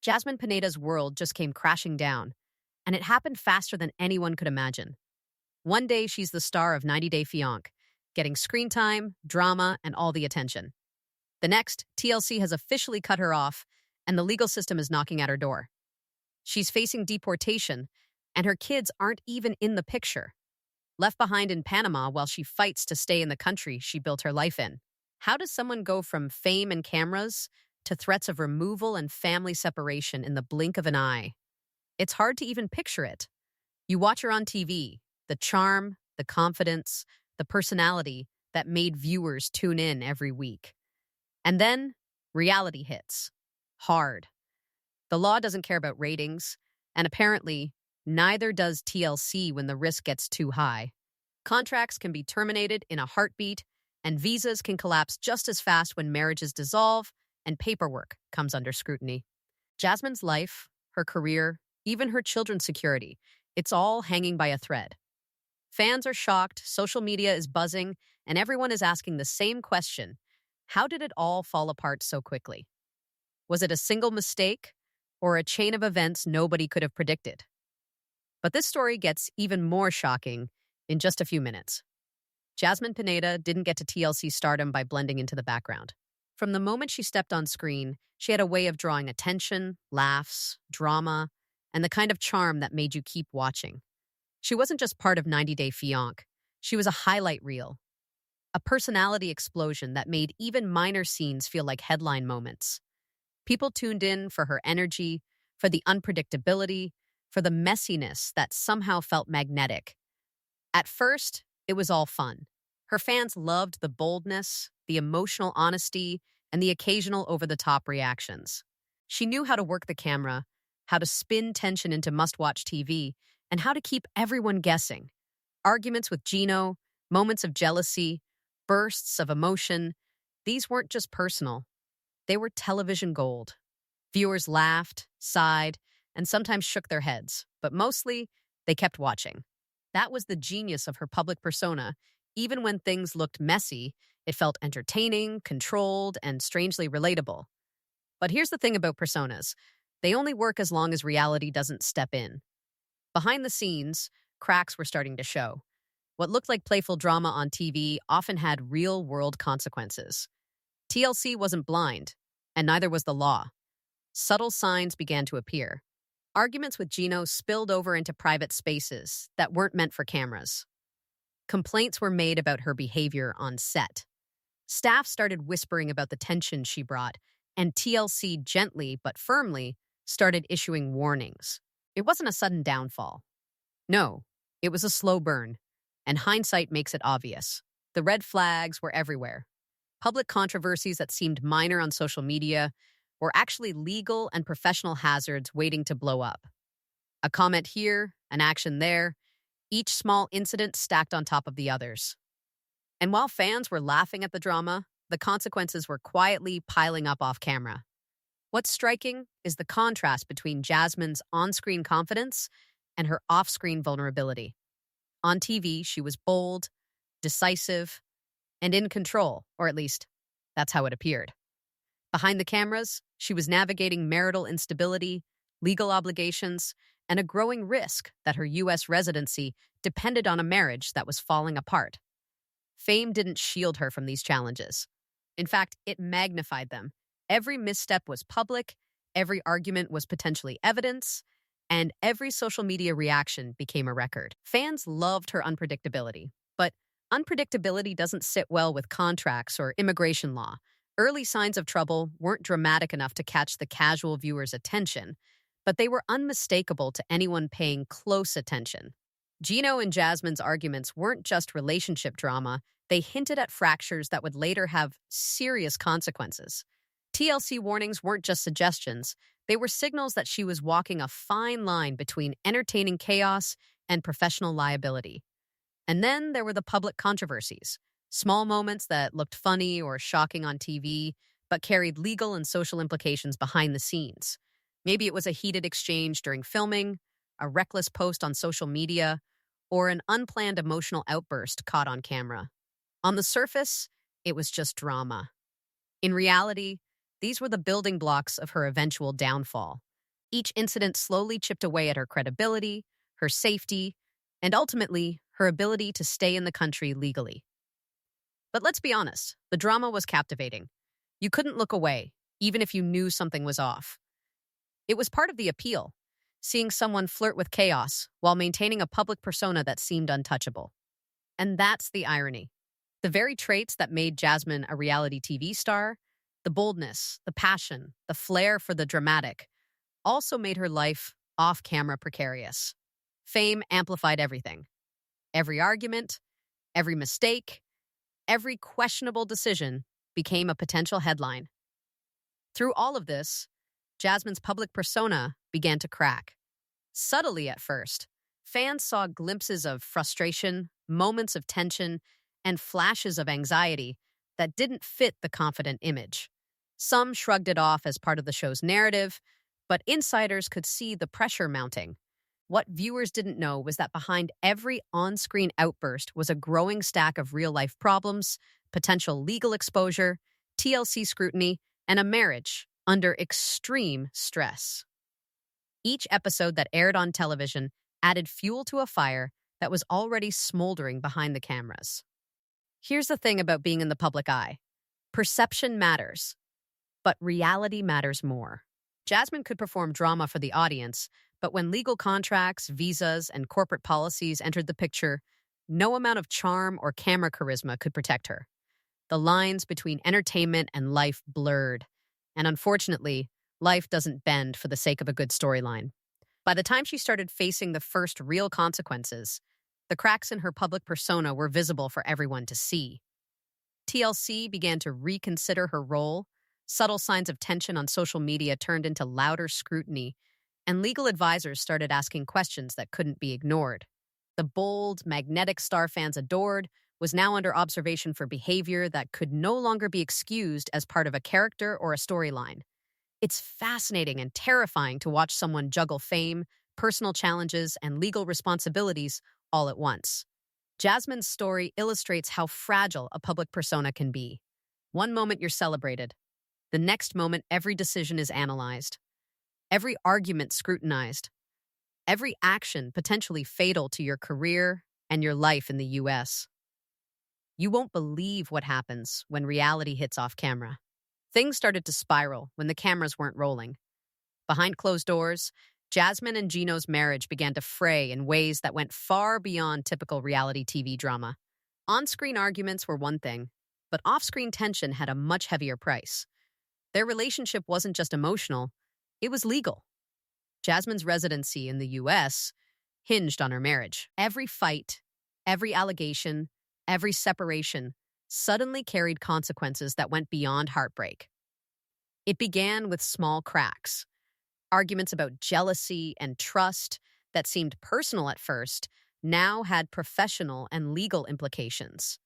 Jasmine Pineda's world just came crashing down, and it happened faster than anyone could imagine. One day, she's the star of 90 Day Fiancé, getting screen time, drama, and all the attention. The next, TLC has officially cut her off, and the legal system is knocking at her door. She's facing deportation, and her kids aren't even in the picture. Left behind in Panama while she fights to stay in the country she built her life in. How does someone go from fame and cameras to threats of removal and family separation in the blink of an eye? It's hard to even picture it. You watch her on TV, the charm, the confidence, the personality that made viewers tune in every week. And then reality hits. Hard. The law doesn't care about ratings, and apparently, neither does TLC when the risk gets too high. Contracts can be terminated in a heartbeat, and visas can collapse just as fast when marriages dissolve and paperwork comes under scrutiny. Jasmine's life, her career, even her children's security, it's all hanging by a thread. Fans are shocked, social media is buzzing, and everyone is asking the same question: how did it all fall apart so quickly? Was it a single mistake or a chain of events nobody could have predicted? But this story gets even more shocking in just a few minutes. Jasmine Pineda didn't get to TLC stardom by blending into the background. From the moment she stepped on screen, she had a way of drawing attention, laughs, drama, and the kind of charm that made you keep watching. She wasn't just part of 90 Day Fiancé. She was a highlight reel, a personality explosion that made even minor scenes feel like headline moments. People tuned in for her energy, for the unpredictability, for the messiness that somehow felt magnetic. At first, it was all fun. Her fans loved the boldness, the emotional honesty, and the occasional over-the-top reactions. She knew how to work the camera, how to spin tension into must-watch TV, and how to keep everyone guessing. Arguments with Gino, moments of jealousy, bursts of emotion, these weren't just personal. They were television gold. Viewers laughed, sighed, and sometimes shook their heads, but mostly, they kept watching. That was the genius of her public persona. Even when things looked messy, it felt entertaining, controlled, and strangely relatable. But here's the thing about personas. They only work as long as reality doesn't step in. Behind the scenes, cracks were starting to show. What looked like playful drama on TV often had real-world consequences. TLC wasn't blind, and neither was the law. Subtle signs began to appear. Arguments with Gino spilled over into private spaces that weren't meant for cameras. Complaints were made about her behavior on set. Staff started whispering about the tension she brought, and TLC gently but firmly started issuing warnings. It wasn't a sudden downfall. No, it was a slow burn, and hindsight makes it obvious. The red flags were everywhere. Public controversies that seemed minor on social media were actually legal and professional hazards waiting to blow up. A comment here, an action there, each small incident stacked on top of the others. And while fans were laughing at the drama, the consequences were quietly piling up off camera. What's striking is the contrast between Jasmine's on-screen confidence and her off-screen vulnerability. On TV, she was bold, decisive, and in control, or at least, that's how it appeared. Behind the cameras, she was navigating marital instability, legal obligations, and a growing risk that her U.S. residency depended on a marriage that was falling apart. Fame didn't shield her from these challenges. In fact, it magnified them. Every misstep was public, every argument was potentially evidence, and every social media reaction became a record. Fans loved her unpredictability, but unpredictability doesn't sit well with contracts or immigration law. Early signs of trouble weren't dramatic enough to catch the casual viewer's attention, but they were unmistakable to anyone paying close attention. Gino and Jasmine's arguments weren't just relationship drama, they hinted at fractures that would later have serious consequences. TLC warnings weren't just suggestions, they were signals that she was walking a fine line between entertaining chaos and professional liability. And then there were the public controversies. Small moments that looked funny or shocking on TV, but carried legal and social implications behind the scenes. Maybe it was a heated exchange during filming, a reckless post on social media, or an unplanned emotional outburst caught on camera. On the surface, it was just drama. In reality, these were the building blocks of her eventual downfall. Each incident slowly chipped away at her credibility, her safety, and ultimately, her ability to stay in the country legally. But let's be honest, the drama was captivating. You couldn't look away, even if you knew something was off. It was part of the appeal, seeing someone flirt with chaos while maintaining a public persona that seemed untouchable. And that's the irony. The very traits that made Jasmine a reality TV star, the boldness, the passion, the flair for the dramatic, also made her life off-camera precarious. Fame amplified everything. Every argument, every mistake, every questionable decision became a potential headline. Through all of this, Jasmine's public persona began to crack. Subtly at first, fans saw glimpses of frustration, moments of tension, and flashes of anxiety that didn't fit the confident image. Some shrugged it off as part of the show's narrative, but insiders could see the pressure mounting. What viewers didn't know was that behind every on-screen outburst was a growing stack of real-life problems, potential legal exposure, TLC scrutiny, and a marriage under extreme stress. Each episode that aired on television added fuel to a fire that was already smoldering behind the cameras. Here's the thing about being in the public eye. Perception matters, but reality matters more. Jasmine could perform drama for the audience, but when legal contracts, visas, and corporate policies entered the picture, no amount of charm or camera charisma could protect her. The lines between entertainment and life blurred, and unfortunately, life doesn't bend for the sake of a good storyline. By the time she started facing the first real consequences, the cracks in her public persona were visible for everyone to see. TLC began to reconsider her role, subtle signs of tension on social media turned into louder scrutiny, and legal advisors started asking questions that couldn't be ignored. The bold, magnetic star fans adored was now under observation for behavior that could no longer be excused as part of a character or a storyline. It's fascinating and terrifying to watch someone juggle fame, personal challenges, and legal responsibilities all at once. Jasmine's story illustrates how fragile a public persona can be. One moment you're celebrated. The next moment, every decision is analyzed. Every argument scrutinized. Every action potentially fatal to your career and your life in the U.S. You won't believe what happens when reality hits off camera. Things started to spiral when the cameras weren't rolling. Behind closed doors, Jasmine and Gino's marriage began to fray in ways that went far beyond typical reality TV drama. On-screen arguments were one thing, but off-screen tension had a much heavier price. Their relationship wasn't just emotional, it was legal. Jasmine's residency in the U.S. hinged on her marriage. Every fight, every allegation, every separation suddenly carried consequences that went beyond heartbreak. It began with small cracks, arguments about jealousy and trust that seemed personal at first now had professional and legal implications.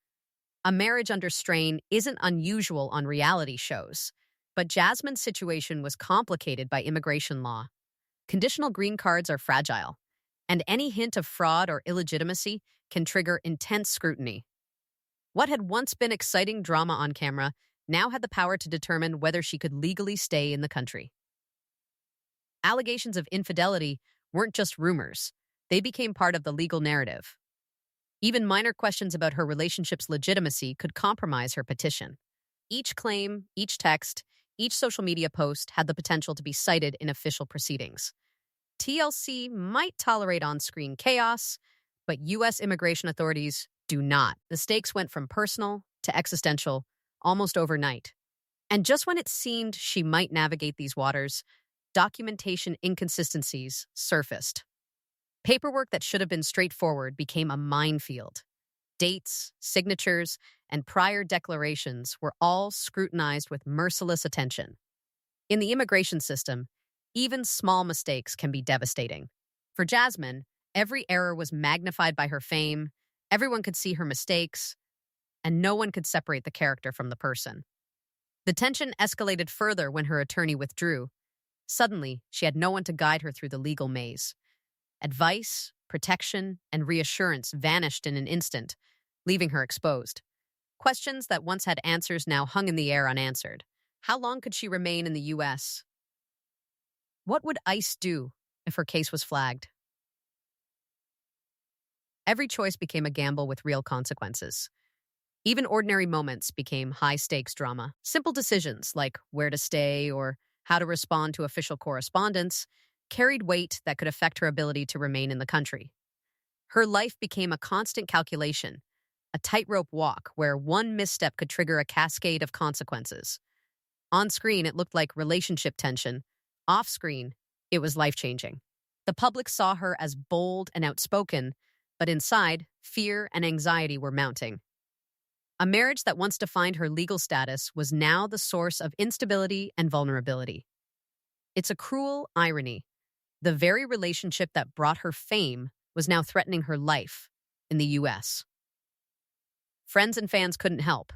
A marriage under strain isn't unusual on reality shows, but Jasmine's situation was complicated by immigration law. Conditional green cards are fragile, and any hint of fraud or illegitimacy can trigger intense scrutiny. What had once been exciting drama on camera now had the power to determine whether she could legally stay in the country. Allegations of infidelity weren't just rumors. They became part of the legal narrative. Even minor questions about her relationship's legitimacy could compromise her petition. Each claim, each text, each social media post had the potential to be cited in official proceedings. TLC might tolerate on-screen chaos, but U.S. immigration authorities do not. The stakes went from personal to existential almost overnight. And just when it seemed she might navigate these waters, documentation inconsistencies surfaced. Paperwork that should have been straightforward became a minefield. Dates, signatures, and prior declarations were all scrutinized with merciless attention. In the immigration system, even small mistakes can be devastating. For Jasmine, every error was magnified by her fame, everyone could see her mistakes, and no one could separate the character from the person. The tension escalated further when her attorney withdrew. Suddenly, she had no one to guide her through the legal maze. Advice, protection, and reassurance vanished in an instant, leaving her exposed. Questions that once had answers now hung in the air unanswered. How long could she remain in the U.S.? What would ICE do if her case was flagged? Every choice became a gamble with real consequences. Even ordinary moments became high-stakes drama. Simple decisions like where to stay or how to respond to official correspondence carried weight that could affect her ability to remain in the country. Her life became a constant calculation, a tightrope walk where one misstep could trigger a cascade of consequences. On screen, it looked like relationship tension. Off screen, it was life-changing. The public saw her as bold and outspoken, but inside, fear and anxiety were mounting. A marriage that once defined her legal status was now the source of instability and vulnerability. It's a cruel irony. The very relationship that brought her fame was now threatening her life in the U.S. Friends and fans couldn't help.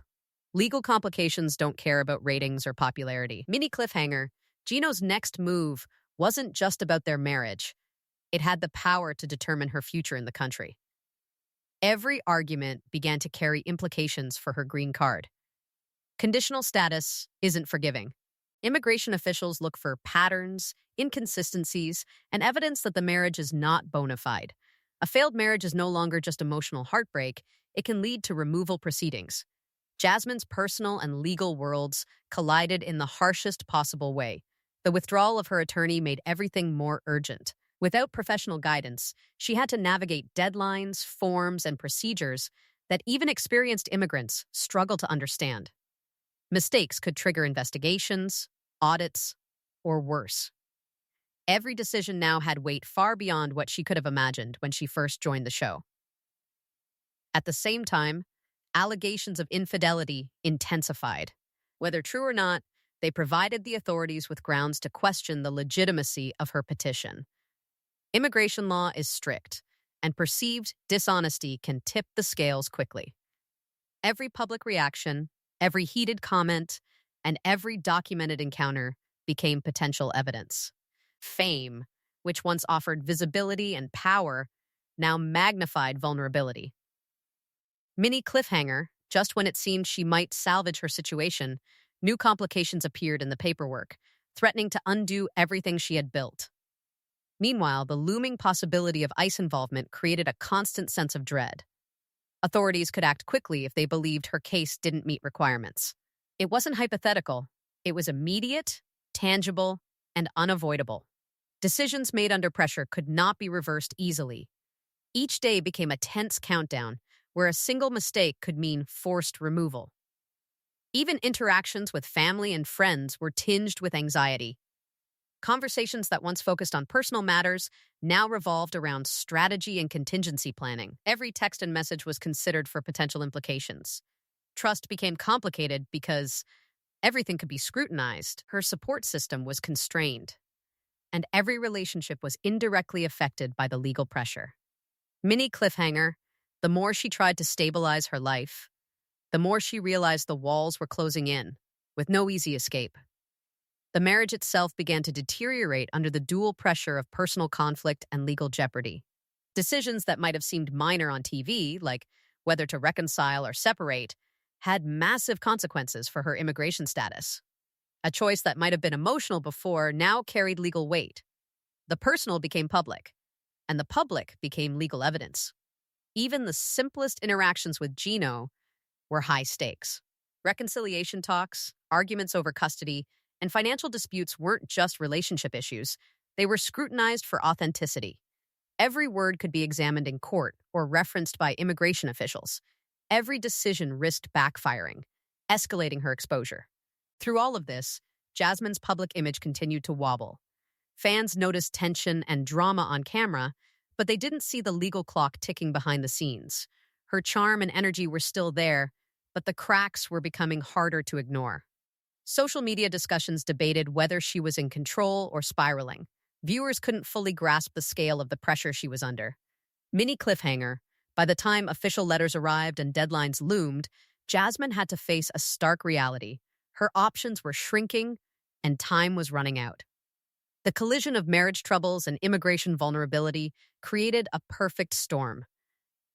Legal complications don't care about ratings or popularity. Mini cliffhanger, Gino's next move wasn't just about their marriage. It had the power to determine her future in the country. Every argument began to carry implications for her green card. Conditional status isn't forgiving. Immigration officials look for patterns, inconsistencies, and evidence that the marriage is not bona fide. A failed marriage is no longer just emotional heartbreak, it can lead to removal proceedings. Jasmine's personal and legal worlds collided in the harshest possible way. The withdrawal of her attorney made everything more urgent. Without professional guidance, she had to navigate deadlines, forms, and procedures that even experienced immigrants struggle to understand. Mistakes could trigger investigations, audits, or worse. Every decision now had weight far beyond what she could have imagined when she first joined the show. At the same time, allegations of infidelity intensified. Whether true or not, they provided the authorities with grounds to question the legitimacy of her petition. Immigration law is strict, and perceived dishonesty can tip the scales quickly. Every public reaction, every heated comment, and every documented encounter became potential evidence. Fame, which once offered visibility and power, now magnified vulnerability. Mini cliffhanger, just when it seemed she might salvage her situation, new complications appeared in the paperwork, threatening to undo everything she had built. Meanwhile, the looming possibility of ICE involvement created a constant sense of dread. Authorities could act quickly if they believed her case didn't meet requirements. It wasn't hypothetical. It was immediate, tangible, and unavoidable. Decisions made under pressure could not be reversed easily. Each day became a tense countdown where a single mistake could mean forced removal. Even interactions with family and friends were tinged with anxiety. Conversations that once focused on personal matters now revolved around strategy and contingency planning. Every text and message was considered for potential implications. Trust became complicated because everything could be scrutinized. Her support system was constrained, and every relationship was indirectly affected by the legal pressure. Mini cliffhanger, the more she tried to stabilize her life, the more she realized the walls were closing in, with no easy escape. The marriage itself began to deteriorate under the dual pressure of personal conflict and legal jeopardy. Decisions that might have seemed minor on TV, like whether to reconcile or separate, had massive consequences for her immigration status. A choice that might have been emotional before now carried legal weight. The personal became public, and the public became legal evidence. Even the simplest interactions with Gino were high stakes. Reconciliation talks, arguments over custody, and financial disputes weren't just relationship issues. They were scrutinized for authenticity. Every word could be examined in court or referenced by immigration officials. Every decision risked backfiring, escalating her exposure. Through all of this, Jasmine's public image continued to wobble. Fans noticed tension and drama on camera, but they didn't see the legal clock ticking behind the scenes. Her charm and energy were still there, but the cracks were becoming harder to ignore. Social media discussions debated whether she was in control or spiraling. Viewers couldn't fully grasp the scale of the pressure she was under. Mini cliffhanger, by the time official letters arrived and deadlines loomed, Jasmine had to face a stark reality. Her options were shrinking, and time was running out. The collision of marriage troubles and immigration vulnerability created a perfect storm.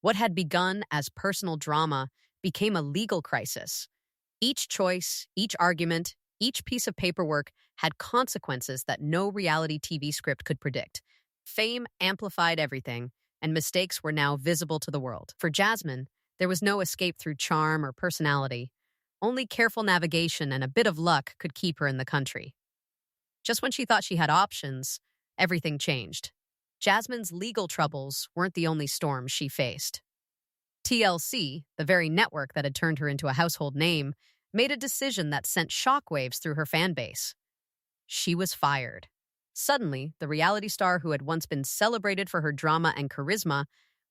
What had begun as personal drama became a legal crisis. Each choice, each argument, Each piece of paperwork had consequences that no reality TV script could predict. Fame amplified everything, and mistakes were now visible to the world. For Jasmine, there was no escape through charm or personality. Only careful navigation and a bit of luck could keep her in the country. Just when she thought she had options, everything changed. Jasmine's legal troubles weren't the only storms she faced. TLC, the very network that had turned her into a household name, made a decision that sent shockwaves through her fan base. She was fired. Suddenly, the reality star who had once been celebrated for her drama and charisma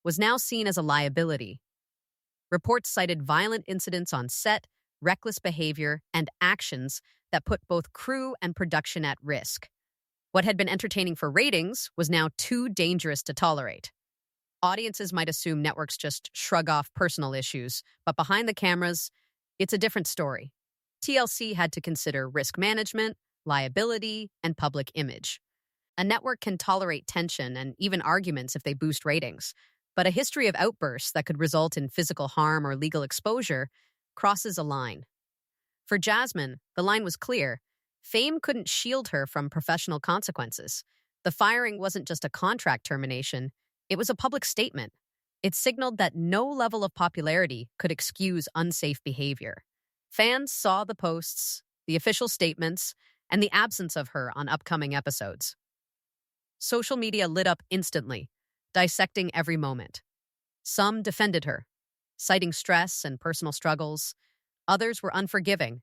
was now seen as a liability. Reports cited violent incidents on set, reckless behavior, and actions that put both crew and production at risk. What had been entertaining for ratings was now too dangerous to tolerate. Audiences might assume networks just shrug off personal issues, but behind the cameras, it's a different story. TLC had to consider risk management, liability, and public image. A network can tolerate tension and even arguments if they boost ratings, but a history of outbursts that could result in physical harm or legal exposure crosses a line. For Jasmine, the line was clear. Fame couldn't shield her from professional consequences. The firing wasn't just a contract termination, it was a public statement. It signaled that no level of popularity could excuse unsafe behavior. Fans saw the posts, the official statements, and the absence of her on upcoming episodes. Social media lit up instantly, dissecting every moment. Some defended her, citing stress and personal struggles. Others were unforgiving,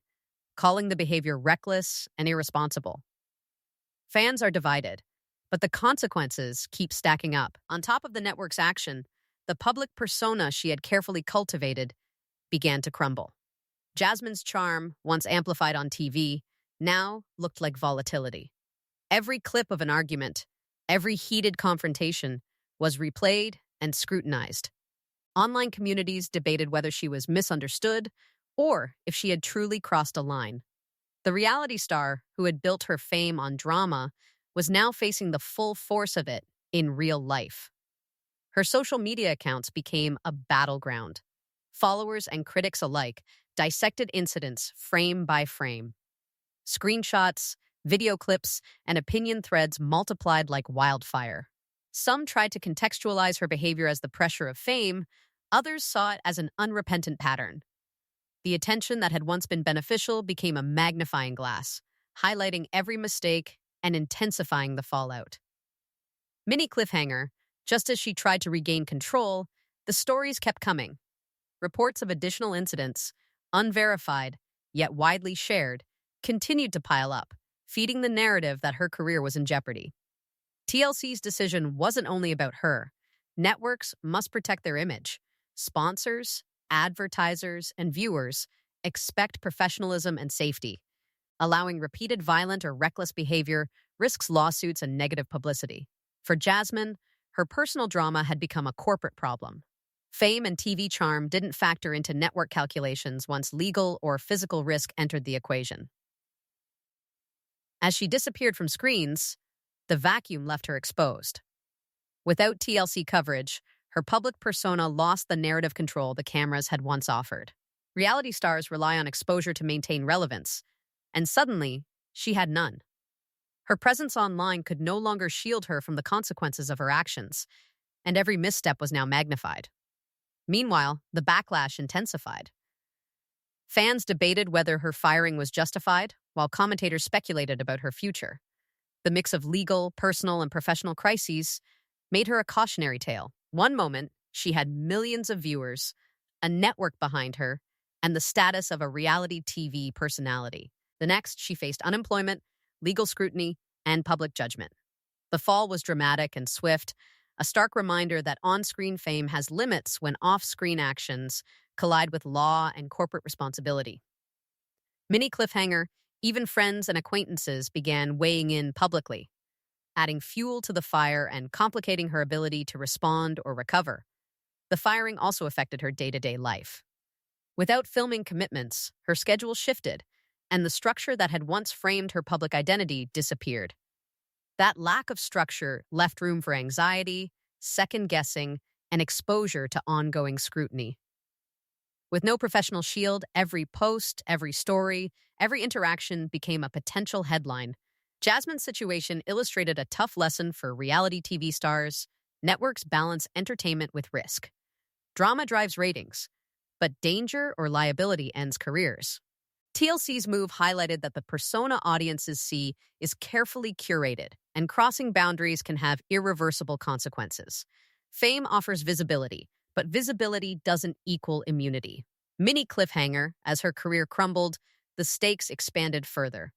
calling the behavior reckless and irresponsible. Fans are divided, but the consequences keep stacking up. On top of the network's action, the public persona she had carefully cultivated began to crumble. Jasmine's charm, once amplified on TV, now looked like volatility. Every clip of an argument, every heated confrontation was replayed and scrutinized. Online communities debated whether she was misunderstood or if she had truly crossed a line. The reality star, who had built her fame on drama, was now facing the full force of it in real life. Her social media accounts became a battleground. Followers and critics alike dissected incidents frame by frame. Screenshots, video clips, and opinion threads multiplied like wildfire. Some tried to contextualize her behavior as the pressure of fame, others saw it as an unrepentant pattern. The attention that had once been beneficial became a magnifying glass, highlighting every mistake and intensifying the fallout. Mini cliffhanger, just as she tried to regain control, the stories kept coming. Reports of additional incidents, unverified, yet widely shared, continued to pile up, feeding the narrative that her career was in jeopardy. TLC's decision wasn't only about her. Networks must protect their image. Sponsors, advertisers, and viewers expect professionalism and safety. Allowing repeated violent or reckless behavior risks lawsuits and negative publicity. For Jasmine, her personal drama had become a corporate problem. Fame and TV charm didn't factor into network calculations once legal or physical risk entered the equation. As she disappeared from screens, the vacuum left her exposed. Without TLC coverage, her public persona lost the narrative control the cameras had once offered. Reality stars rely on exposure to maintain relevance, and suddenly, she had none. Her presence online could no longer shield her from the consequences of her actions, and every misstep was now magnified. Meanwhile, the backlash intensified. Fans debated whether her firing was justified, while commentators speculated about her future. The mix of legal, personal, and professional crises made her a cautionary tale. One moment, she had millions of viewers, a network behind her, and the status of a reality TV personality. The next, she faced unemployment, legal scrutiny, and public judgment. The fall was dramatic and swift, a stark reminder that on-screen fame has limits when off-screen actions collide with law and corporate responsibility. Mini cliffhanger, even friends and acquaintances began weighing in publicly, adding fuel to the fire and complicating her ability to respond or recover. The firing also affected her day-to-day life. Without filming commitments, her schedule shifted, and the structure that had once framed her public identity disappeared. That lack of structure left room for anxiety, second-guessing, and exposure to ongoing scrutiny. With no professional shield, every post, every story, every interaction became a potential headline. Jasmine's situation illustrated a tough lesson for reality TV stars. Networks balance entertainment with risk. Drama drives ratings, but danger or liability ends careers. TLC's move highlighted that the persona audiences see is carefully curated, and crossing boundaries can have irreversible consequences. Fame offers visibility, but visibility doesn't equal immunity. Mini cliffhanger, as her career crumbled, the stakes expanded further.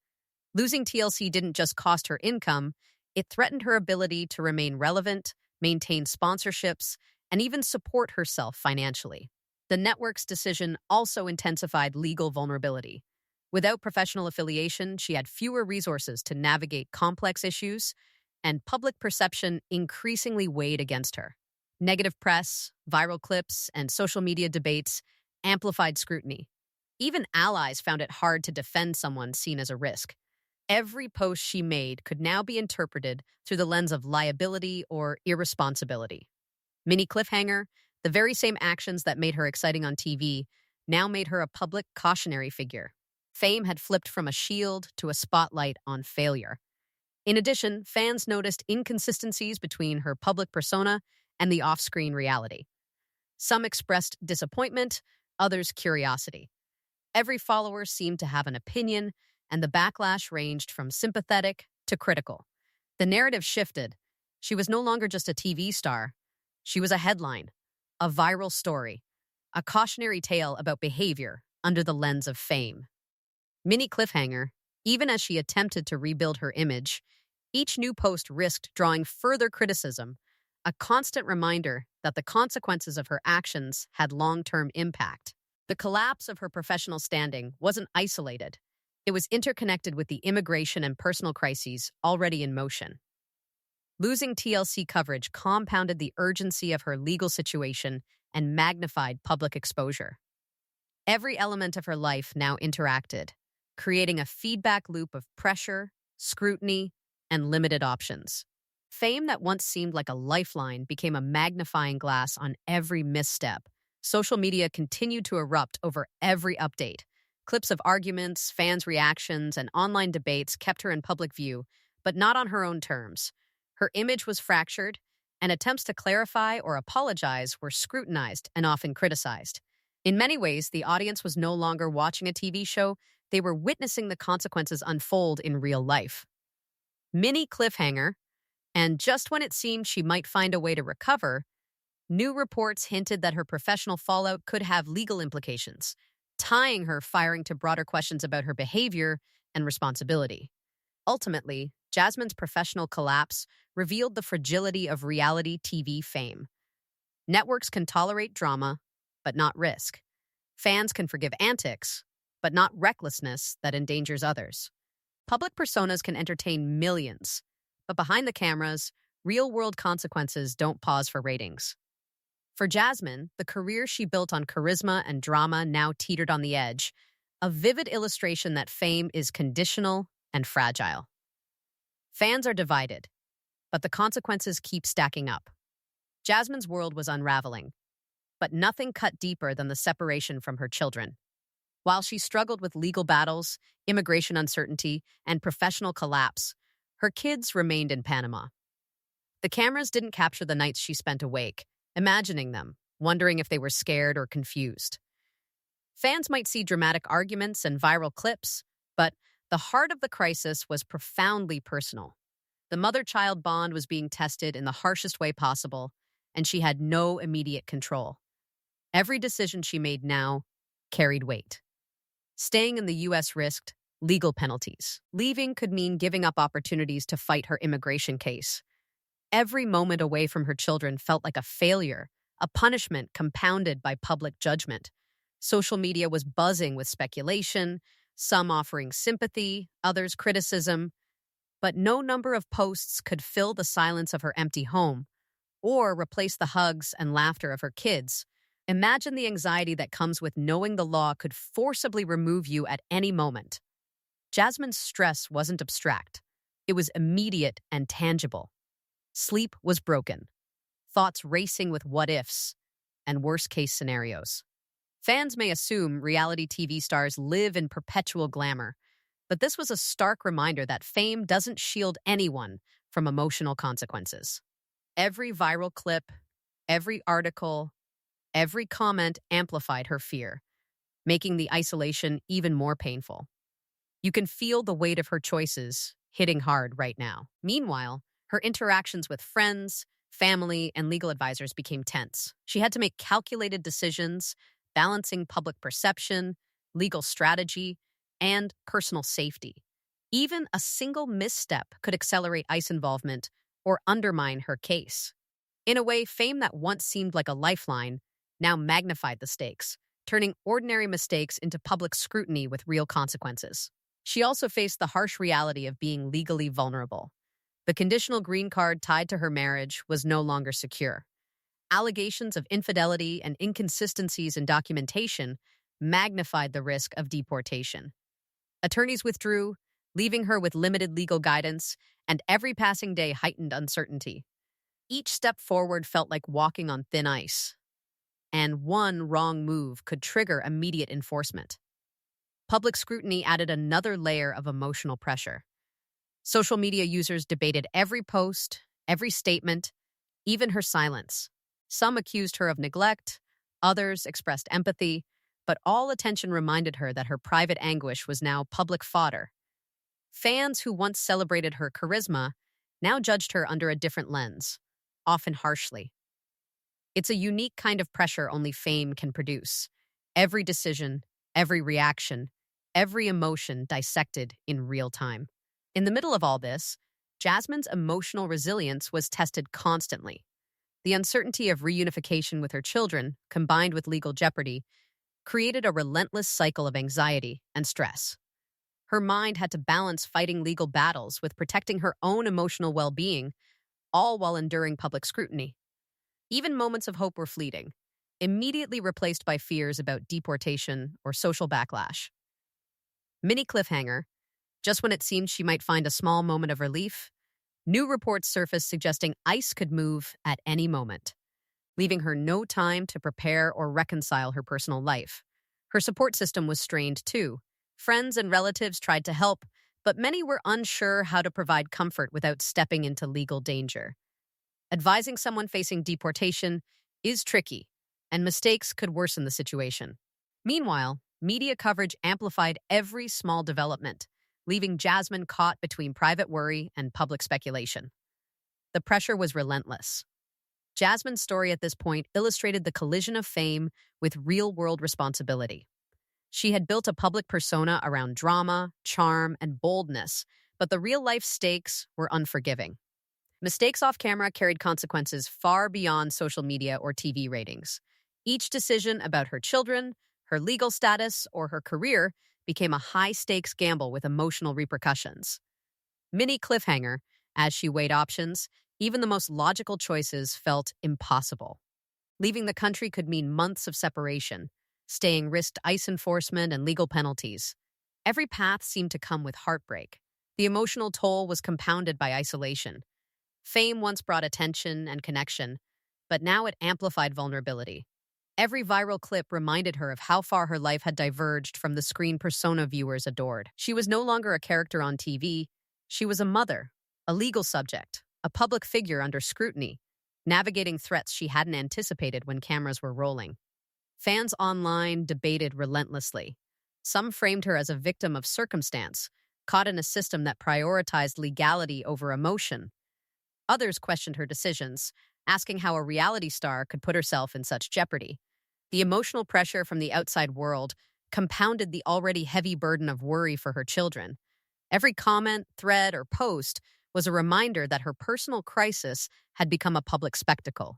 Losing TLC didn't just cost her income, it threatened her ability to remain relevant, maintain sponsorships, and even support herself financially. The network's decision also intensified legal vulnerability. Without professional affiliation, she had fewer resources to navigate complex issues, and public perception increasingly weighed against her. Negative press, viral clips, and social media debates amplified scrutiny. Even allies found it hard to defend someone seen as a risk. Every post she made could now be interpreted through the lens of liability or irresponsibility. Mini cliffhanger, the very same actions that made her exciting on TV, now made her a public cautionary figure. Fame had flipped from a shield to a spotlight on failure. In addition, fans noticed inconsistencies between her public persona and the off-screen reality. Some expressed disappointment, others curiosity. Every follower seemed to have an opinion, and the backlash ranged from sympathetic to critical. The narrative shifted. She was no longer just a TV star. She was a headline, a viral story, a cautionary tale about behavior under the lens of fame. Mini cliffhanger, even as she attempted to rebuild her image, each new post risked drawing further criticism, a constant reminder that the consequences of her actions had long-term impact. The collapse of her professional standing wasn't isolated. It was interconnected with the immigration and personal crises already in motion. Losing TLC coverage compounded the urgency of her legal situation and magnified public exposure. Every element of her life now interacted, creating a feedback loop of pressure, scrutiny, and limited options. Fame that once seemed like a lifeline became a magnifying glass on every misstep. Social media continued to erupt over every update. Clips of arguments, fans' reactions, and online debates kept her in public view, but not on her own terms. Her image was fractured, and attempts to clarify or apologize were scrutinized and often criticized. In many ways, the audience was no longer watching a TV show, they were witnessing the consequences unfold in real life. Mini cliffhanger, and just when it seemed she might find a way to recover, new reports hinted that her professional fallout could have legal implications, tying her firing to broader questions about her behavior and responsibility. Ultimately, Jasmine's professional collapse revealed the fragility of reality TV fame. Networks can tolerate drama, but not risk. Fans can forgive antics, but not recklessness that endangers others. Public personas can entertain millions, but behind the cameras, real-world consequences don't pause for ratings. For Jasmine, the career she built on charisma and drama now teetered on the edge, a vivid illustration that fame is conditional and fragile. Fans are divided, but the consequences keep stacking up. Jasmine's world was unraveling, but nothing cut deeper than the separation from her children. While she struggled with legal battles, immigration uncertainty, and professional collapse, her kids remained in Panama. The cameras didn't capture the nights she spent awake, imagining them, wondering if they were scared or confused. Fans might see dramatic arguments and viral clips, but the heart of the crisis was profoundly personal. The mother-child bond was being tested in the harshest way possible, and she had no immediate control. Every decision she made now carried weight. Staying in the U.S. risked legal penalties. Leaving could mean giving up opportunities to fight her immigration case. Every moment away from her children felt like a failure, a punishment compounded by public judgment. Social media was buzzing with speculation, some offering sympathy, others criticism, but no number of posts could fill the silence of her empty home or replace the hugs and laughter of her kids. Imagine the anxiety that comes with knowing the law could forcibly remove you at any moment. Jasmine's stress wasn't abstract. It was immediate and tangible. Sleep was broken, thoughts racing with what-ifs and worst-case scenarios. Fans may assume reality TV stars live in perpetual glamour, but this was a stark reminder that fame doesn't shield anyone from emotional consequences. Every viral clip, every article, every comment amplified her fear, making the isolation even more painful. You can feel the weight of her choices hitting hard right now. Meanwhile, her interactions with friends, family, and legal advisors became tense. She had to make calculated decisions, balancing public perception, legal strategy, and personal safety. Even a single misstep could accelerate ICE involvement or undermine her case. In a way, fame that once seemed like a lifeline now magnified the stakes, turning ordinary mistakes into public scrutiny with real consequences. She also faced the harsh reality of being legally vulnerable. The conditional green card tied to her marriage was no longer secure. Allegations of infidelity and inconsistencies in documentation magnified the risk of deportation. Attorneys withdrew, leaving her with limited legal guidance, and every passing day heightened uncertainty. Each step forward felt like walking on thin ice, and one wrong move could trigger immediate enforcement. Public scrutiny added another layer of emotional pressure. Social media users debated every post, every statement, even her silence. Some accused her of neglect, others expressed empathy, but all attention reminded her that her private anguish was now public fodder. Fans who once celebrated her charisma now judged her under a different lens, often harshly. It's a unique kind of pressure only fame can produce. Every decision, every reaction, every emotion dissected in real time. In the middle of all this, Jasmine's emotional resilience was tested constantly. The uncertainty of reunification with her children, combined with legal jeopardy, created a relentless cycle of anxiety and stress. Her mind had to balance fighting legal battles with protecting her own emotional well-being, all while enduring public scrutiny. Even moments of hope were fleeting, immediately replaced by fears about deportation or social backlash. Mini cliffhanger. Just when it seemed she might find a small moment of relief, new reports surfaced suggesting ICE could move at any moment, leaving her no time to prepare or reconcile her personal life. Her support system was strained too. Friends and relatives tried to help, but many were unsure how to provide comfort without stepping into legal danger. Advising someone facing deportation is tricky, and mistakes could worsen the situation. Meanwhile, media coverage amplified every small development, leaving Jasmine caught between private worry and public speculation. The pressure was relentless. Jasmine's story at this point illustrated the collision of fame with real-world responsibility. She had built a public persona around drama, charm, and boldness, but the real-life stakes were unforgiving. Mistakes off camera carried consequences far beyond social media or TV ratings. Each decision about her children, her legal status, or her career became a high-stakes gamble with emotional repercussions. Mini cliffhanger, as she weighed options, even the most logical choices felt impossible. Leaving the country could mean months of separation. Staying risked ICE enforcement and legal penalties. Every path seemed to come with heartbreak. The emotional toll was compounded by isolation. Fame once brought attention and connection, but now it amplified vulnerability. Every viral clip reminded her of how far her life had diverged from the screen persona viewers adored. She was no longer a character on TV. She was a mother, a legal subject, a public figure under scrutiny, navigating threats she hadn't anticipated when cameras were rolling. Fans online debated relentlessly. Some framed her as a victim of circumstance, caught in a system that prioritized legality over emotion. Others questioned her decisions, asking how a reality star could put herself in such jeopardy. The emotional pressure from the outside world compounded the already heavy burden of worry for her children. Every comment, thread, or post was a reminder that her personal crisis had become a public spectacle.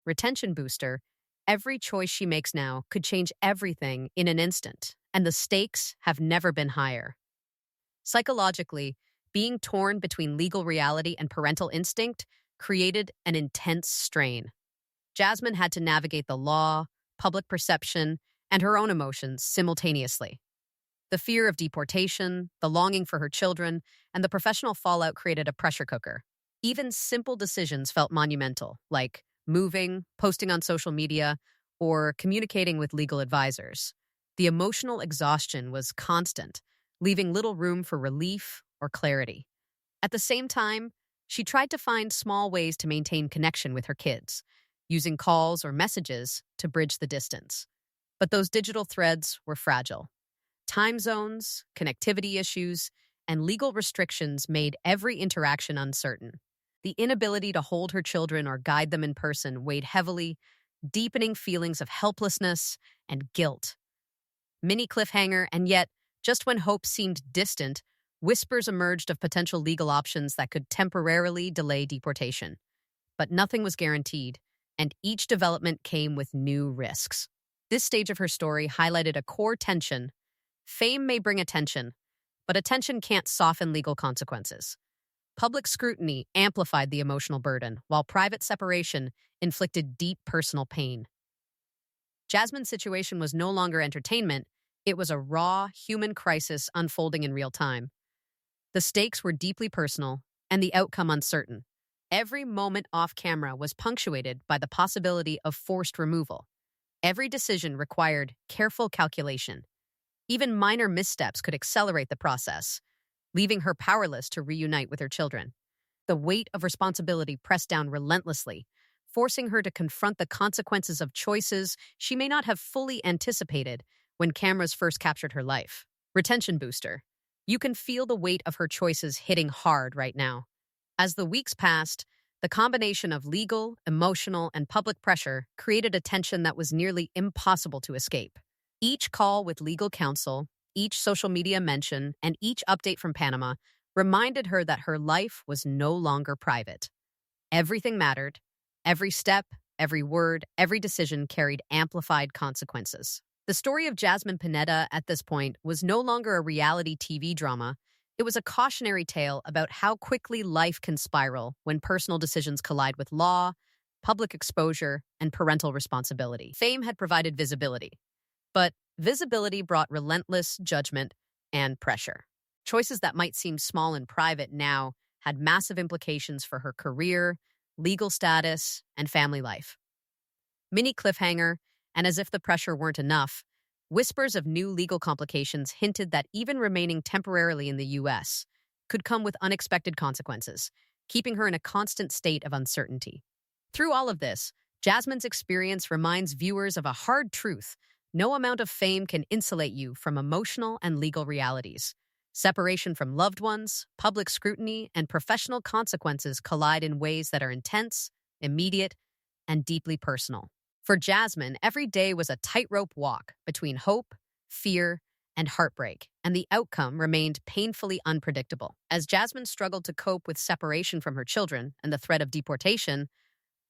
Retention booster, every choice she makes now could change everything in an instant, and the stakes have never been higher. Psychologically, being torn between legal reality and parental instinct created an intense strain. Jasmine had to navigate the law, public perception, and her own emotions simultaneously. The fear of deportation, the longing for her children, and the professional fallout created a pressure cooker. Even simple decisions felt monumental, like moving, posting on social media, or communicating with legal advisors. The emotional exhaustion was constant, leaving little room for relief or clarity. At the same time, she tried to find small ways to maintain connection with her kids, using calls or messages to bridge the distance. But those digital threads were fragile. Time zones, connectivity issues, and legal restrictions made every interaction uncertain. The inability to hold her children or guide them in person weighed heavily, deepening feelings of helplessness and guilt. Mini cliffhanger, and yet, just when hope seemed distant, whispers emerged of potential legal options that could temporarily delay deportation. But nothing was guaranteed, and each development came with new risks. This stage of her story highlighted a core tension. Fame may bring attention, but attention can't soften legal consequences. Public scrutiny amplified the emotional burden, while private separation inflicted deep personal pain. Jasmine's situation was no longer entertainment, it was a raw, human crisis unfolding in real time. The stakes were deeply personal, and the outcome uncertain. Every moment off camera was punctuated by the possibility of forced removal. Every decision required careful calculation. Even minor missteps could accelerate the process, leaving her powerless to reunite with her children. The weight of responsibility pressed down relentlessly, forcing her to confront the consequences of choices she may not have fully anticipated when cameras first captured her life. Retention booster. You can feel the weight of her choices hitting hard right now. As the weeks passed, the combination of legal, emotional, and public pressure created a tension that was nearly impossible to escape. Each call with legal counsel, each social media mention, and each update from Panama reminded her that her life was no longer private. Everything mattered. Every step, every word, every decision carried amplified consequences. The story of Jasmine Pineda at this point was no longer a reality TV drama. It was a cautionary tale about how quickly life can spiral when personal decisions collide with law, public exposure, and parental responsibility. Fame had provided visibility, but visibility brought relentless judgment and pressure. Choices that might seem small and private now had massive implications for her career, legal status, and family life. Mini cliffhanger, and as if the pressure weren't enough, whispers of new legal complications hinted that even remaining temporarily in the U.S. could come with unexpected consequences, keeping her in a constant state of uncertainty. Through all of this, Jasmine's experience reminds viewers of a hard truth. No amount of fame can insulate you from emotional and legal realities. Separation from loved ones, public scrutiny, and professional consequences collide in ways that are intense, immediate, and deeply personal. For Jasmine, every day was a tightrope walk between hope, fear, and heartbreak, and the outcome remained painfully unpredictable. As Jasmine struggled to cope with separation from her children and the threat of deportation,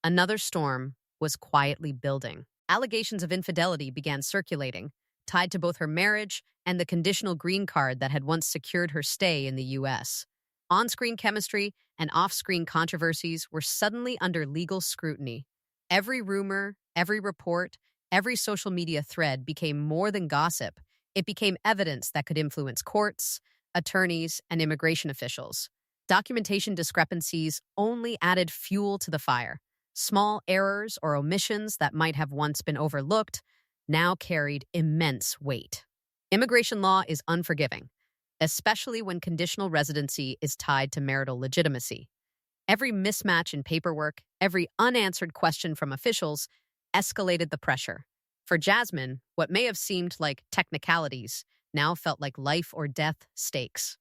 another storm was quietly building. Allegations of infidelity began circulating, tied to both her marriage and the conditional green card that had once secured her stay in the U.S. On-screen chemistry and off-screen controversies were suddenly under legal scrutiny. Every rumor, every report, every social media thread became more than gossip. It became evidence that could influence courts, attorneys, and immigration officials. Documentation discrepancies only added fuel to the fire. Small errors or omissions that might have once been overlooked now carried immense weight. Immigration law is unforgiving, especially when conditional residency is tied to marital legitimacy. Every mismatch in paperwork, every unanswered question from officials escalated the pressure. For Jasmine, what may have seemed like technicalities now felt like life or death stakes.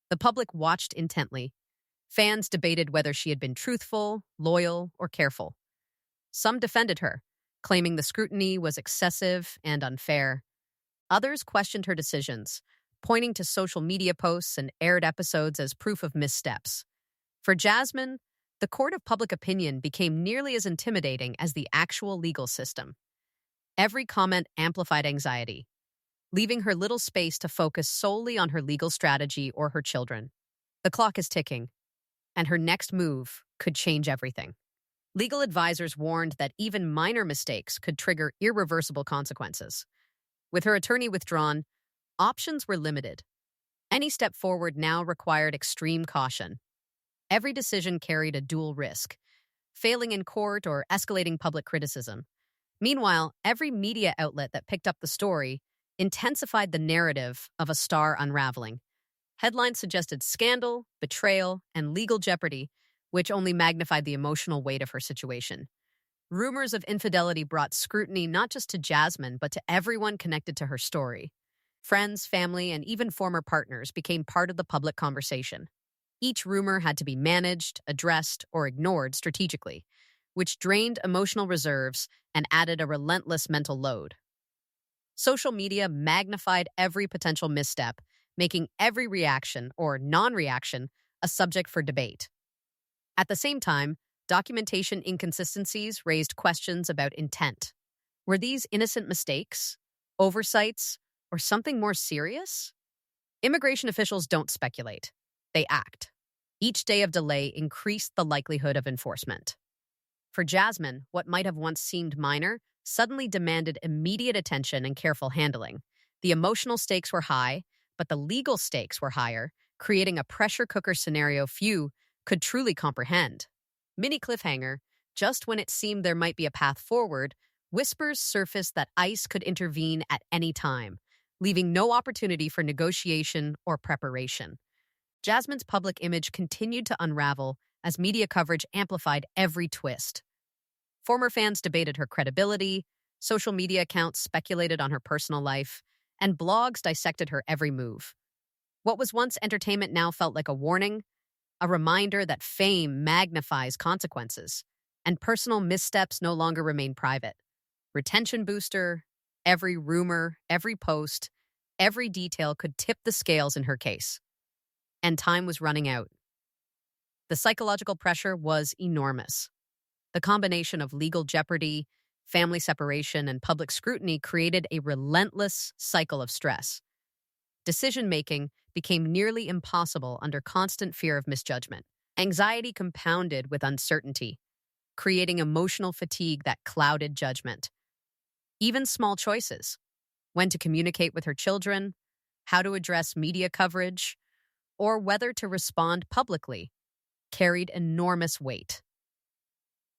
The public watched intently. Fans debated whether she had been truthful, loyal, or careful. Some defended her, claiming the scrutiny was excessive and unfair. Others questioned her decisions, pointing to social media posts and aired episodes as proof of missteps. For Jasmine, the court of public opinion became nearly as intimidating as the actual legal system. Every comment amplified anxiety, leaving her little space to focus solely on her legal strategy or her children. The clock is ticking, and her next move could change everything. Legal advisors warned that even minor mistakes could trigger irreversible consequences. With her attorney withdrawn, options were limited. Any step forward now required extreme caution. Every decision carried a dual risk, failing in court or escalating public criticism. Meanwhile, every media outlet that picked up the story intensified the narrative of a star unraveling. Headlines suggested scandal, betrayal, and legal jeopardy, which only magnified the emotional weight of her situation. Rumors of infidelity brought scrutiny not just to Jasmine, but to everyone connected to her story. Friends, family, and even former partners became part of the public conversation. Each rumor had to be managed, addressed, or ignored strategically, which drained emotional reserves and added a relentless mental load. Social media magnified every potential misstep, making every reaction or non-reaction a subject for debate. At the same time, documentation inconsistencies raised questions about intent. Were these innocent mistakes, oversights, or something more serious? Immigration officials don't speculate. They act. Each day of delay increased the likelihood of enforcement. For Jasmine, what might have once seemed minor suddenly demanded immediate attention and careful handling. The emotional stakes were high, but the legal stakes were higher, creating a pressure cooker scenario few could truly comprehend. Mini cliffhanger, just when it seemed there might be a path forward, whispers surfaced that ICE could intervene at any time, leaving no opportunity for negotiation or preparation. Jasmine's public image continued to unravel as media coverage amplified every twist. Former fans debated her credibility, social media accounts speculated on her personal life, and blogs dissected her every move. What was once entertainment now felt like a warning, a reminder that fame magnifies consequences, and personal missteps no longer remain private. Retention booster, every rumor, every post, every detail could tip the scales in her case. And time was running out. The psychological pressure was enormous. The combination of legal jeopardy, family separation, and public scrutiny created a relentless cycle of stress. Decision-making became nearly impossible under constant fear of misjudgment. Anxiety compounded with uncertainty, creating emotional fatigue that clouded judgment. Even small choices, when to communicate with her children, how to address media coverage, or whether to respond publicly, carried enormous weight.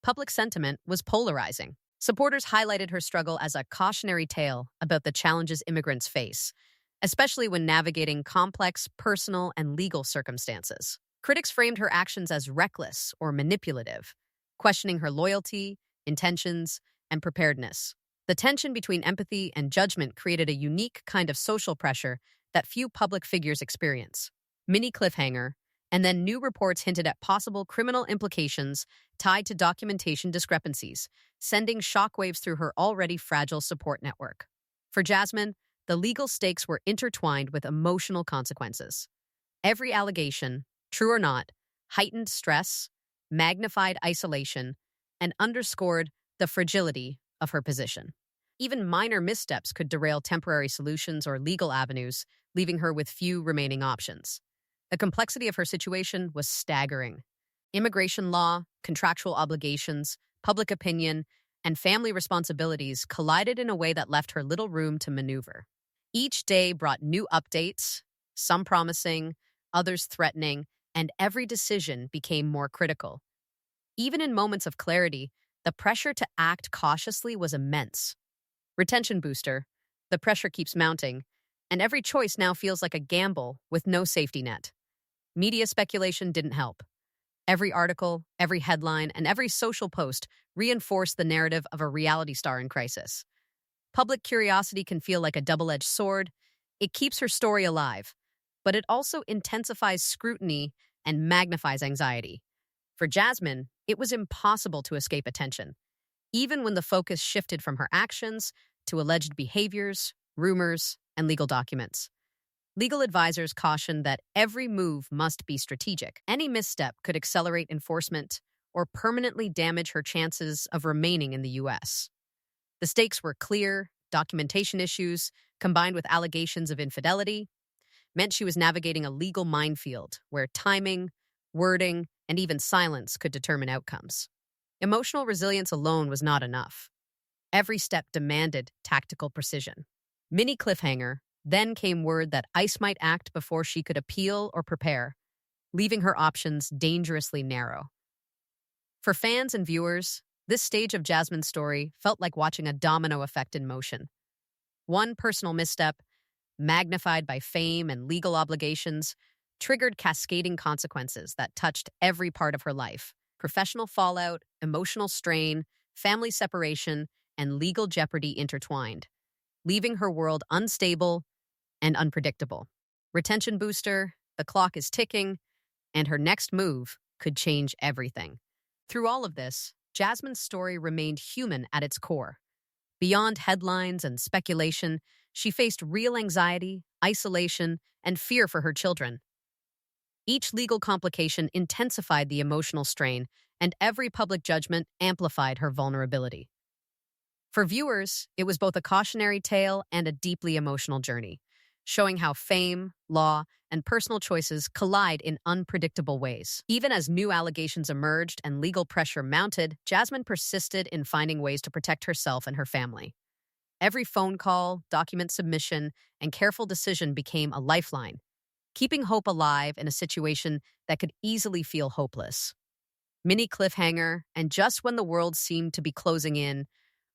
Public sentiment was polarizing. Supporters highlighted her struggle as a cautionary tale about the challenges immigrants face, especially when navigating complex personal and legal circumstances. Critics framed her actions as reckless or manipulative, questioning her loyalty, intentions, and preparedness. The tension between empathy and judgment created a unique kind of social pressure that few public figures experience. Mini cliffhanger, and then new reports hinted at possible criminal implications tied to documentation discrepancies, sending shockwaves through her already fragile support network. For Jasmine, the legal stakes were intertwined with emotional consequences. Every allegation, true or not, heightened stress, magnified isolation, and underscored the fragility of her position. Even minor missteps could derail temporary solutions or legal avenues, leaving her with few remaining options. The complexity of her situation was staggering. Immigration law, contractual obligations, public opinion, and family responsibilities collided in a way that left her little room to maneuver. Each day brought new updates, some promising, others threatening, and every decision became more critical. Even in moments of clarity, the pressure to act cautiously was immense. Retention booster, the pressure keeps mounting, and every choice now feels like a gamble with no safety net. Media speculation didn't help. Every article, every headline, and every social post reinforced the narrative of a reality star in crisis. Public curiosity can feel like a double-edged sword. It keeps her story alive, but it also intensifies scrutiny and magnifies anxiety. For Jasmine, it was impossible to escape attention, even when the focus shifted from her actions to alleged behaviors, rumors, and legal documents. Legal advisors cautioned that every move must be strategic. Any misstep could accelerate enforcement or permanently damage her chances of remaining in the U.S. The stakes were clear. Documentation issues, combined with allegations of infidelity, meant she was navigating a legal minefield where timing, wording, and even silence could determine outcomes. Emotional resilience alone was not enough. Every step demanded tactical precision. Mini cliffhanger, then came word that ICE might act before she could appeal or prepare, leaving her options dangerously narrow. For fans and viewers, This stage of Jasmine's story felt like watching a domino effect in motion. One personal misstep, magnified by fame and legal obligations, triggered cascading consequences that touched every part of her life. Professional fallout, emotional strain, family separation, and legal jeopardy intertwined, leaving her world unstable and unpredictable. Retention booster, the clock is ticking, and her next move could change everything. Through all of this, Jasmine's story remained human at its core. Beyond headlines and speculation, she faced real anxiety, isolation, and fear for her children. Each legal complication intensified the emotional strain, and every public judgment amplified her vulnerability. For viewers, it was both a cautionary tale and a deeply emotional journey, showing how fame, law, and personal choices collide in unpredictable ways. Even as new allegations emerged and legal pressure mounted, Jasmine persisted in finding ways to protect herself and her family. Every phone call, document submission, and careful decision became a lifeline, keeping hope alive in a situation that could easily feel hopeless. Mini cliffhanger, and just when the world seemed to be closing in,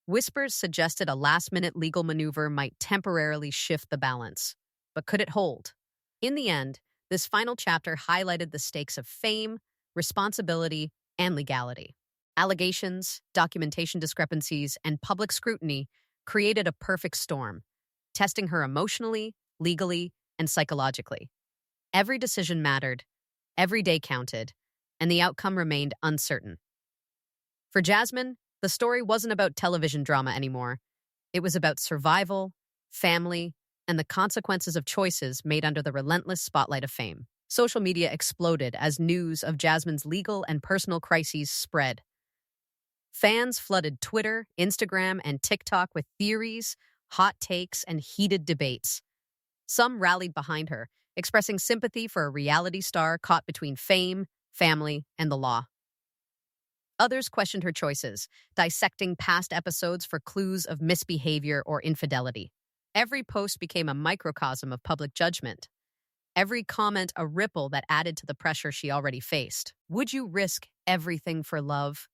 whispers suggested a last-minute legal maneuver might temporarily shift the balance. But could it hold? In the end, this final chapter highlighted the stakes of fame, responsibility, and legality. Allegations, documentation discrepancies, and public scrutiny created a perfect storm, testing her emotionally, legally, and psychologically. Every decision mattered, every day counted, and the outcome remained uncertain. For Jasmine, the story wasn't about television drama anymore. It was about survival, family, and the consequences of choices made under the relentless spotlight of fame. Social media exploded as news of Jasmine's legal and personal crises spread. Fans flooded Twitter, Instagram, and TikTok with theories, hot takes, and heated debates. Some rallied behind her, expressing sympathy for a reality star caught between fame, family, and the law. Others questioned her choices, dissecting past episodes for clues of misbehavior or infidelity. Every post became a microcosm of public judgment. Every comment a ripple that added to the pressure she already faced. Would you risk everything for love?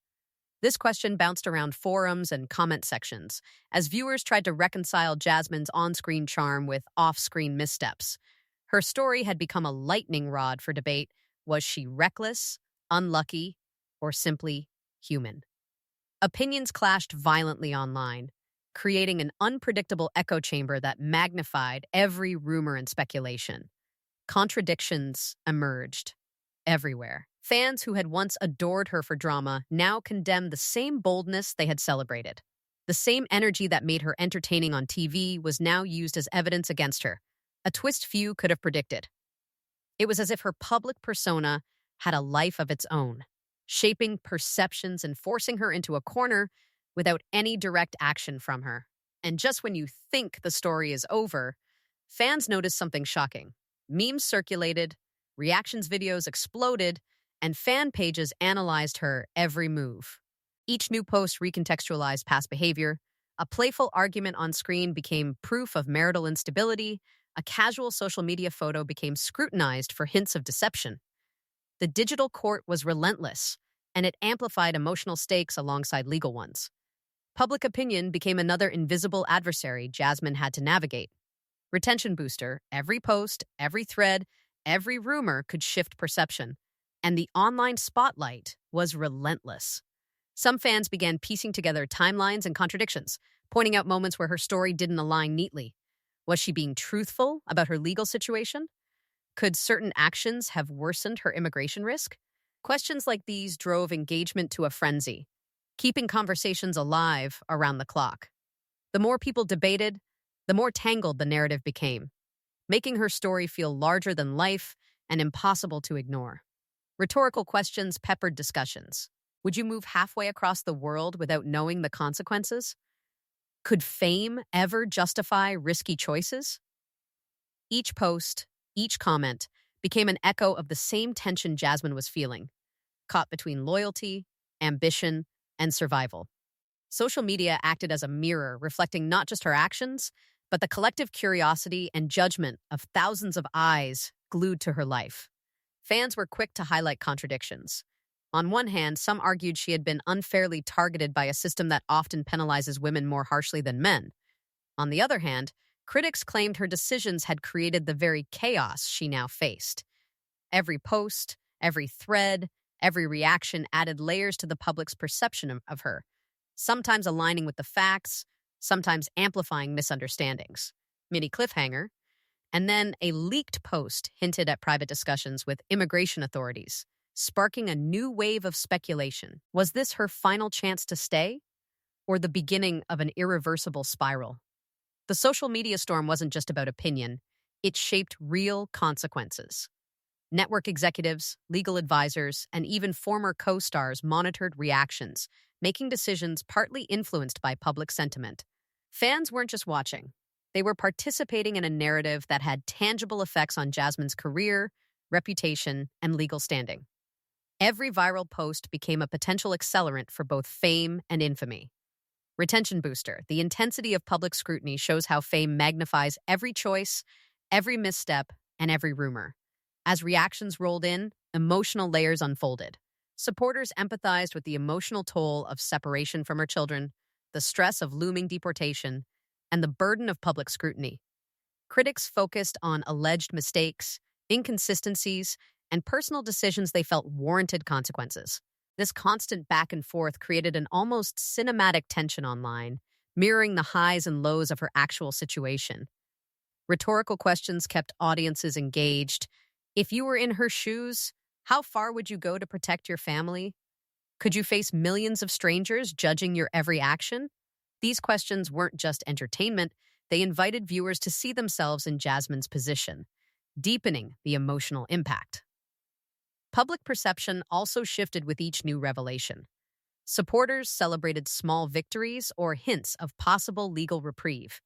This question bounced around forums and comment sections as viewers tried to reconcile Jasmine's on-screen charm with off-screen missteps. Her story had become a lightning rod for debate. Was she reckless, unlucky, or simply human? Opinions clashed violently online, creating an unpredictable echo chamber that magnified every rumor and speculation. Contradictions emerged everywhere. Fans who had once adored her for drama now condemned the same boldness they had celebrated. The same energy that made her entertaining on TV was now used as evidence against her, a twist few could have predicted. It was as if her public persona had a life of its own, shaping perceptions and forcing her into a corner without any direct action from her. And just when you think the story is over, fans noticed something shocking. Memes circulated, reactions videos exploded, and fan pages analyzed her every move. Each new post recontextualized past behavior. A playful argument on screen became proof of marital instability. A casual social media photo became scrutinized for hints of deception. The digital court was relentless, and it amplified emotional stakes alongside legal ones. Public opinion became another invisible adversary Jasmine had to navigate. Retention booster, every post, every thread, every rumor could shift perception, and the online spotlight was relentless. Some fans began piecing together timelines and contradictions, pointing out moments where her story didn't align neatly. Was she being truthful about her legal situation? Could certain actions have worsened her immigration risk? Questions like these drove engagement to a frenzy, keeping conversations alive around the clock. The more people debated, the more tangled the narrative became, making her story feel larger than life and impossible to ignore. Rhetorical questions peppered discussions. Would you move halfway across the world without knowing the consequences? Could fame ever justify risky choices? Each post, each comment, became an echo of the same tension Jasmine was feeling, caught between loyalty, ambition, and survival. Social media acted as a mirror, reflecting not just her actions, but the collective curiosity and judgment of thousands of eyes glued to her life. Fans were quick to highlight contradictions, On one hand, some argued she had been unfairly targeted by a system that often penalizes women more harshly than men. On the other hand, critics claimed her decisions had created the very chaos she now faced. Every post, every thread, every reaction added layers to the public's perception of her, sometimes aligning with the facts, sometimes amplifying misunderstandings. Mini cliffhanger. And then a leaked post hinted at private discussions with immigration authorities, sparking a new wave of speculation. Was this her final chance to stay, or the beginning of an irreversible spiral? The social media storm wasn't just about opinion, it shaped real consequences. Network executives, legal advisors, and even former co-stars monitored reactions, making decisions partly influenced by public sentiment. Fans weren't just watching. They were participating in a narrative that had tangible effects on Jasmine's career, reputation, and legal standing. Every viral post became a potential accelerant for both fame and infamy. Retention booster. The intensity of public scrutiny shows how fame magnifies every choice, every misstep, and every rumor. As reactions rolled in, emotional layers unfolded. Supporters empathized with the emotional toll of separation from her children, the stress of looming deportation, and the burden of public scrutiny. Critics focused on alleged mistakes, inconsistencies, and personal decisions they felt warranted consequences. This constant back and forth created an almost cinematic tension online, mirroring the highs and lows of her actual situation. Rhetorical questions kept audiences engaged. If you were in her shoes, how far would you go to protect your family? Could you face millions of strangers judging your every action? These questions weren't just entertainment, they invited viewers to see themselves in Jasmine's position, deepening the emotional impact. Public perception also shifted with each new revelation. Supporters celebrated small victories or hints of possible legal reprieve.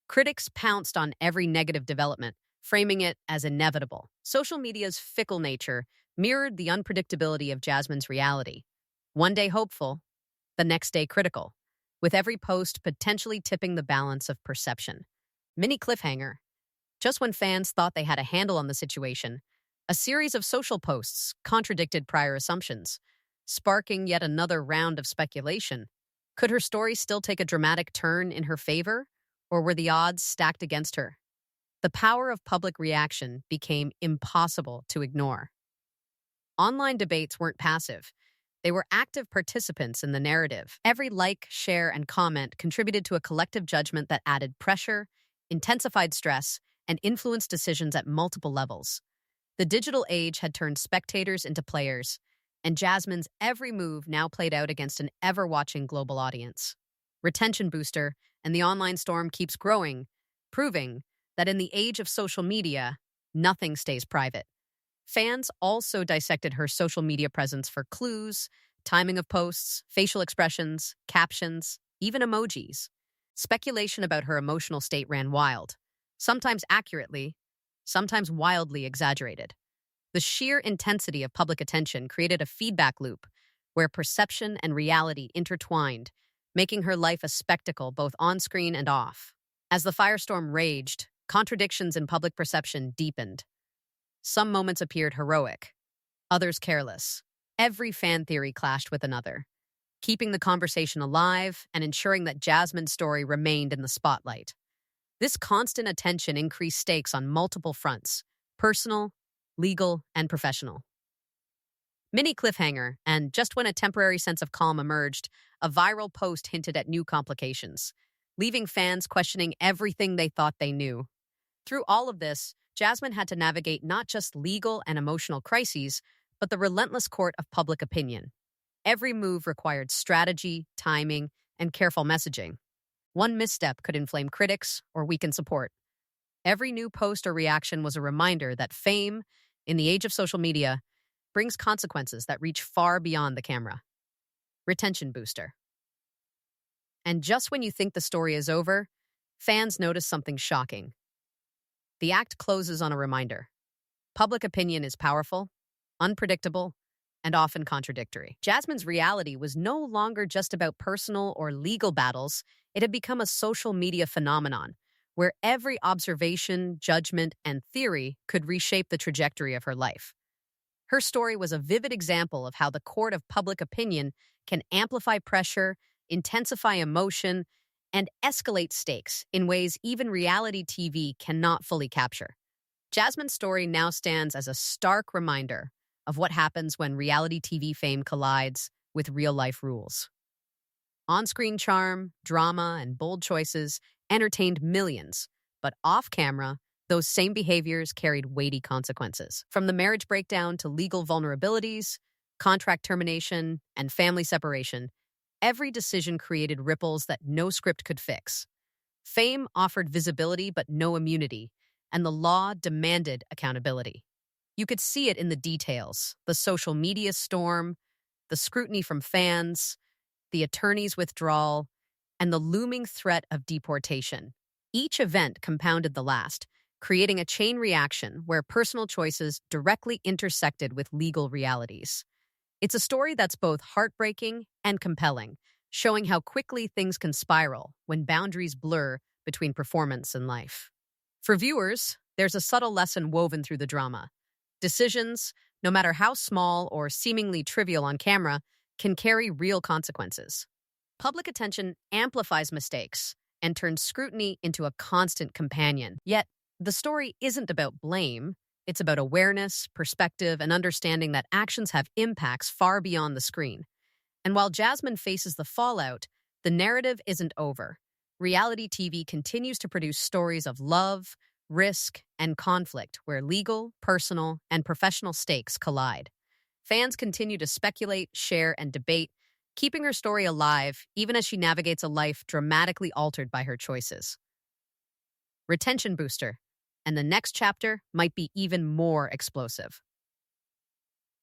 Critics pounced on every negative development, framing it as inevitable. Social media's fickle nature mirrored the unpredictability of Jasmine's reality. One day hopeful, the next day critical, with every post potentially tipping the balance of perception. Mini cliffhanger. Just when fans thought they had a handle on the situation, a series of social posts contradicted prior assumptions, sparking yet another round of speculation. Could her story still take a dramatic turn in her favor, or were the odds stacked against her? The power of public reaction became impossible to ignore. Online debates weren't passive. They were active participants in the narrative. Every like, share, and comment contributed to a collective judgment that added pressure, intensified stress, and influenced decisions at multiple levels. The digital age had turned spectators into players, and Jasmine's every move now played out against an ever-watching global audience. Retention booster, and the online storm keeps growing, proving that in the age of social media, nothing stays private. Fans also dissected her social media presence for clues, timing of posts, facial expressions, captions, even emojis. Speculation about her emotional state ran wild, sometimes accurately, sometimes wildly exaggerated. The sheer intensity of public attention created a feedback loop where perception and reality intertwined, making her life a spectacle both on screen and off. As the firestorm raged, contradictions in public perception deepened. Some moments appeared heroic, others careless. Every fan theory clashed with another, keeping the conversation alive and ensuring that Jasmine's story remained in the spotlight. This constant attention increased stakes on multiple fronts: personal, legal, and professional. Mini cliffhanger, and just when a temporary sense of calm emerged, a viral post hinted at new complications, leaving fans questioning everything they thought they knew. Through all of this, Jasmine had to navigate not just legal and emotional crises, but the relentless court of public opinion. Every move required strategy, timing, and careful messaging. One misstep could inflame critics or weaken support. Every new post or reaction was a reminder that fame, in the age of social media, brings consequences that reach far beyond the camera. Retention booster. And just when you think the story is over, fans notice something shocking. The act closes on a reminder. Public opinion is powerful, unpredictable, and often contradictory. Jasmine's reality was no longer just about personal or legal battles. It had become a social media phenomenon, where every observation, judgment, and theory could reshape the trajectory of her life. Her story was a vivid example of how the court of public opinion can amplify pressure, intensify emotion, and escalate stakes in ways even reality TV cannot fully capture. Jasmine's story now stands as a stark reminder of what happens when reality TV fame collides with real life rules. On screen charm, drama, and bold choices entertained millions, but off camera, those same behaviors carried weighty consequences. From the marriage breakdown to legal vulnerabilities, contract termination, and family separation, every decision created ripples that no script could fix. Fame offered visibility but no immunity, and the law demanded accountability. You could see it in the details: the social media storm, the scrutiny from fans, the attorney's withdrawal, and the looming threat of deportation. Each event compounded the last, creating a chain reaction where personal choices directly intersected with legal realities. It's a story that's both heartbreaking and compelling, showing how quickly things can spiral when boundaries blur between performance and life. For viewers, there's a subtle lesson woven through the drama. Decisions, no matter how small or seemingly trivial on camera, can carry real consequences. Public attention amplifies mistakes and turns scrutiny into a constant companion. Yet, the story isn't about blame. It's about awareness, perspective, and understanding that actions have impacts far beyond the screen. And while Jasmine faces the fallout, the narrative isn't over. Reality TV continues to produce stories of love, risk, and conflict where legal, personal, and professional stakes collide. Fans continue to speculate, share, and debate, keeping her story alive even as she navigates a life dramatically altered by her choices. Retention booster, and the next chapter might be even more explosive.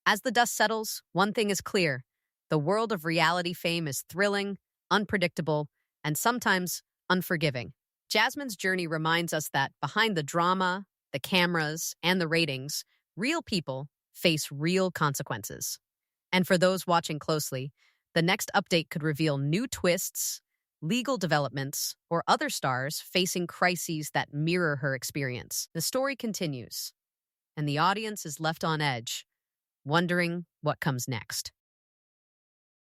As the dust settles, one thing is clear: the world of reality fame is thrilling, unpredictable, and sometimes unforgiving. Jasmine's journey reminds us that behind the drama, the cameras, and the ratings, real people face real consequences. And for those watching closely, the next update could reveal new twists, legal developments, or other stars facing crises that mirror her experience. The story continues, and the audience is left on edge, wondering what comes next.